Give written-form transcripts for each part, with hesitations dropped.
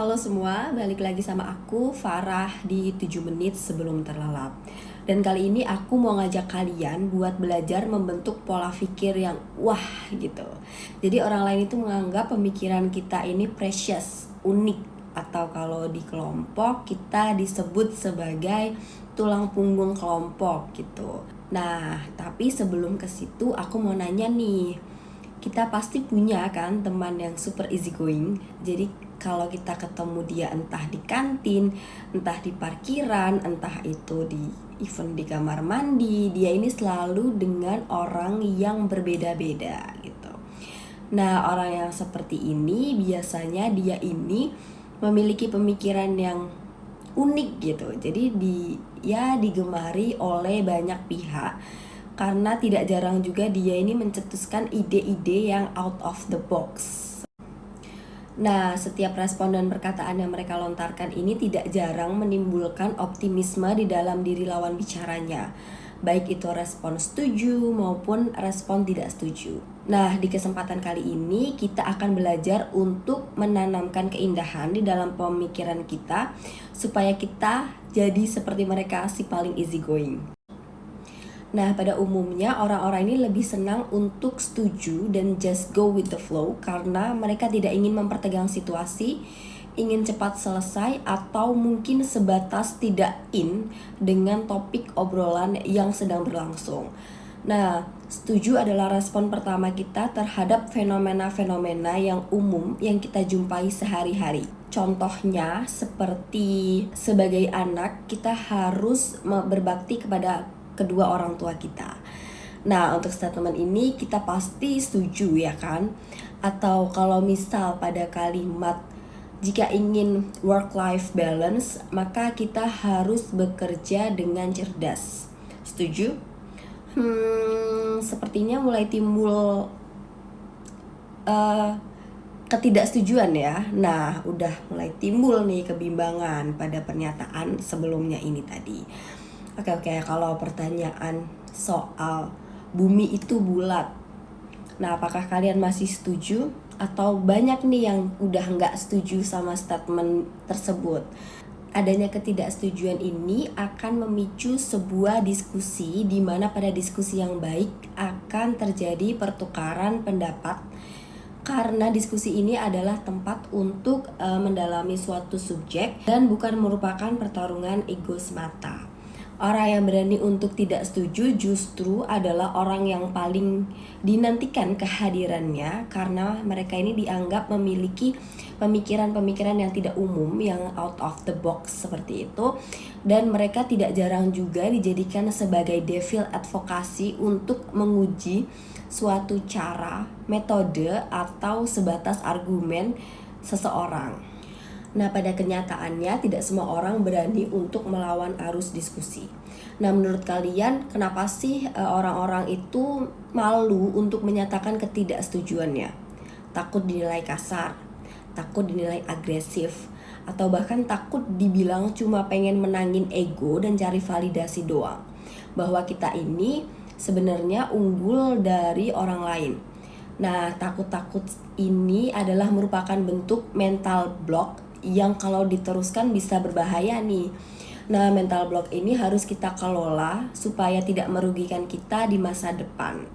Halo semua, balik lagi sama aku Farah di 7 menit sebelum terlelap. Dan kali ini aku mau ngajak kalian buat belajar membentuk pola pikir yang wah gitu. Jadi orang lain itu menganggap pemikiran kita ini precious, unik, atau kalau di kelompok kita disebut sebagai tulang punggung kelompok gitu. Nah, tapi sebelum ke situ aku mau nanya nih, kita pasti punya kan teman yang super easy going. Jadi kalau kita ketemu dia entah di kantin, entah di parkiran, entah itu di event di kamar mandi, dia ini selalu dengan orang yang berbeda-beda gitu. Nah, orang yang seperti ini biasanya dia ini memiliki pemikiran yang unik gitu. Jadi digemari oleh banyak pihak karena tidak jarang juga dia ini mencetuskan ide-ide yang out of the box. Nah, setiap respon dan perkataan yang mereka lontarkan ini tidak jarang menimbulkan optimisme di dalam diri lawan bicaranya, baik itu respon setuju maupun respon tidak setuju. Nah, di kesempatan kali ini kita akan belajar untuk menanamkan keindahan di dalam pemikiran kita supaya kita jadi seperti mereka si paling easy going. Nah, pada umumnya orang-orang ini lebih senang untuk setuju dan just go with the flow karena mereka tidak ingin mempertegang situasi, ingin cepat selesai, atau mungkin sebatas tidak in dengan topik obrolan yang sedang berlangsung. Nah, setuju adalah respon pertama kita terhadap fenomena-fenomena yang umum yang kita jumpai sehari-hari. Contohnya seperti sebagai anak kita harus berbakti kepada kedua orang tua kita. Nah, untuk statement ini kita pasti setuju ya kan? Atau kalau misal pada kalimat jika ingin work-life balance, maka kita harus bekerja dengan cerdas. Setuju? Sepertinya mulai timbul ketidaksetujuan ya. Nah, udah mulai timbul nih kebimbangan pada pernyataan sebelumnya ini tadi. Oke, kalau pertanyaan soal bumi itu bulat, nah apakah kalian masih setuju? Atau banyak nih yang udah nggak setuju sama statement tersebut? Adanya ketidaksetujuan ini akan memicu sebuah diskusi di mana pada diskusi yang baik akan terjadi pertukaran pendapat karena diskusi ini adalah tempat untuk mendalami suatu subjek dan bukan merupakan pertarungan ego semata. Orang yang berani untuk tidak setuju justru adalah orang yang paling dinantikan kehadirannya karena mereka ini dianggap memiliki pemikiran-pemikiran yang tidak umum, yang out of the box seperti itu, dan mereka tidak jarang juga dijadikan sebagai devil advokasi untuk menguji suatu cara, metode, atau sebatas argumen seseorang. Nah, pada kenyataannya tidak semua orang berani untuk melawan arus diskusi. Nah, menurut kalian kenapa sih orang-orang itu malu untuk menyatakan ketidaksetujuannya? Takut dinilai kasar, takut dinilai agresif, atau bahkan takut dibilang cuma pengen menangin ego dan cari validasi doang. Bahwa kita ini sebenarnya unggul dari orang lain. Nah, takut-takut ini adalah merupakan bentuk mental block yang kalau diteruskan bisa berbahaya nih. Nah, mental block ini harus kita kelola supaya tidak merugikan kita di masa depan.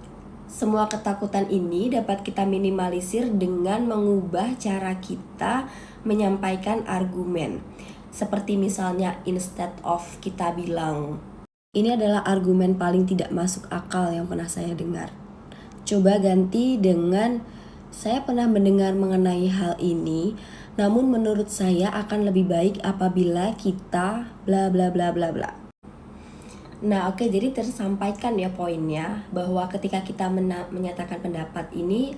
Semua ketakutan ini dapat kita minimalisir dengan mengubah cara kita menyampaikan argumen. Seperti misalnya instead of kita bilang, ini adalah argumen paling tidak masuk akal yang pernah saya dengar. Coba ganti dengan, saya pernah mendengar mengenai hal ini, namun menurut saya akan lebih baik apabila kita bla bla bla bla bla. Nah, oke, jadi tersampaikan ya poinnya bahwa ketika kita menyatakan pendapat ini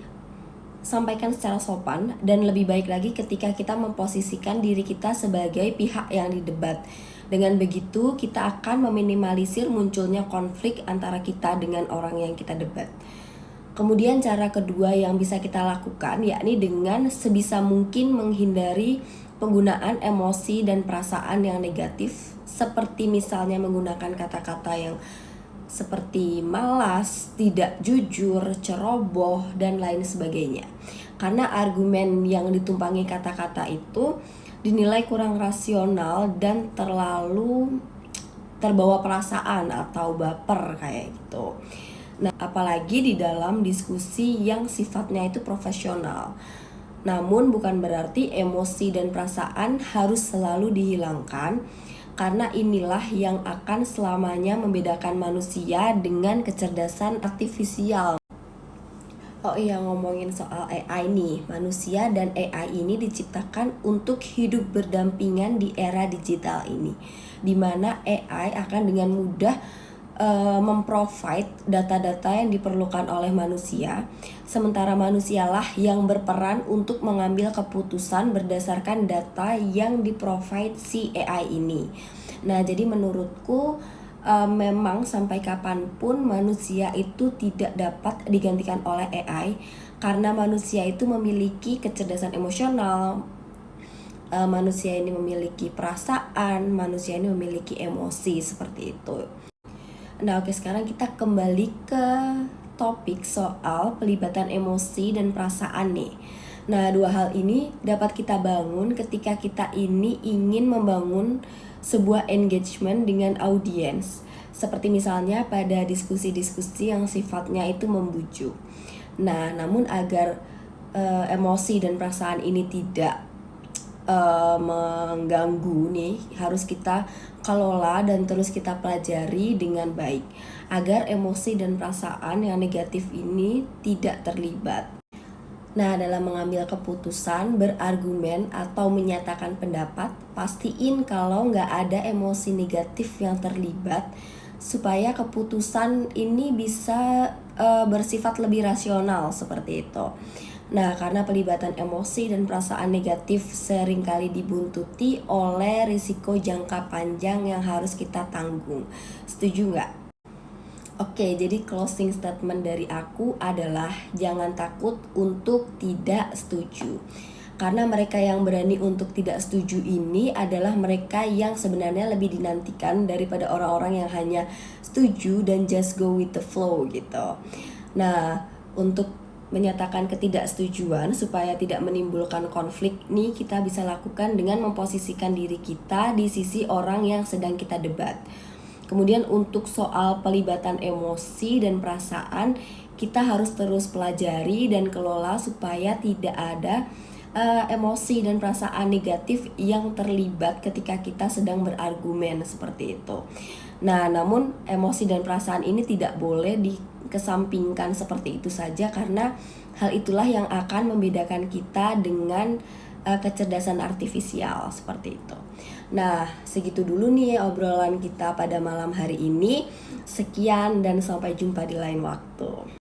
sampaikan secara sopan, dan lebih baik lagi ketika kita memposisikan diri kita sebagai pihak yang didebat. Dengan begitu kita akan meminimalisir munculnya konflik antara kita dengan orang yang kita debat. Kemudian cara kedua yang bisa kita lakukan yakni dengan sebisa mungkin menghindari penggunaan emosi dan perasaan yang negatif, seperti misalnya menggunakan kata-kata yang seperti malas, tidak jujur, ceroboh, dan lain sebagainya. Karena argumen yang ditumpangi kata-kata itu dinilai kurang rasional dan terlalu terbawa perasaan atau baper kayak gitu. Nah, apalagi di dalam diskusi yang sifatnya itu profesional. Namun bukan berarti emosi dan perasaan harus selalu dihilangkan, karena inilah yang akan selamanya membedakan manusia dengan kecerdasan artifisial. Oh iya, ngomongin soal AI nih, manusia dan AI ini diciptakan untuk hidup berdampingan di era digital ini, dimana AI akan dengan mudah memprovide data-data yang diperlukan oleh manusia, sementara manusialah yang berperan untuk mengambil keputusan berdasarkan data yang diprovide si AI ini. Nah, jadi menurutku memang sampai kapanpun manusia itu tidak dapat digantikan oleh AI, karena manusia itu memiliki kecerdasan emosional, manusia ini memiliki perasaan, manusia ini memiliki emosi seperti itu. Nah, oke, sekarang kita kembali ke topik soal pelibatan emosi dan perasaan nih. Nah, dua hal ini dapat kita bangun ketika kita ini ingin membangun sebuah engagement dengan audiens. Seperti misalnya pada diskusi-diskusi yang sifatnya itu membujuk. Nah, namun agar emosi dan perasaan ini tidak mengganggu nih, harus kita kelola dan terus kita pelajari dengan baik agar emosi dan perasaan yang negatif ini tidak terlibat. Nah, dalam mengambil keputusan, berargumen, atau menyatakan pendapat, pastiin kalau nggak ada emosi negatif yang terlibat supaya keputusan ini bisa bersifat lebih rasional seperti itu. Nah, karena pelibatan emosi dan perasaan negatif seringkali dibuntuti oleh risiko jangka panjang yang harus kita tanggung. Setuju nggak? Oke, jadi closing statement dari aku adalah jangan takut untuk tidak setuju. Karena mereka yang berani untuk tidak setuju ini adalah mereka yang sebenarnya lebih dinantikan daripada orang-orang yang hanya setuju dan just go with the flow gitu. Nah, untuk menyatakan ketidaksetujuan supaya tidak menimbulkan konflik nih, kita bisa lakukan dengan memposisikan diri kita di sisi orang yang sedang kita debat. Kemudian untuk soal pelibatan emosi dan perasaan, kita harus terus pelajari dan kelola supaya tidak ada emosi dan perasaan negatif yang terlibat ketika kita sedang berargumen seperti itu. Nah, namun emosi dan perasaan ini tidak boleh dikesampingkan seperti itu saja, karena hal itulah yang akan membedakan kita dengan kecerdasan artifisial seperti itu. Nah, segitu dulu nih obrolan kita pada malam hari ini. Sekian dan sampai jumpa di lain waktu.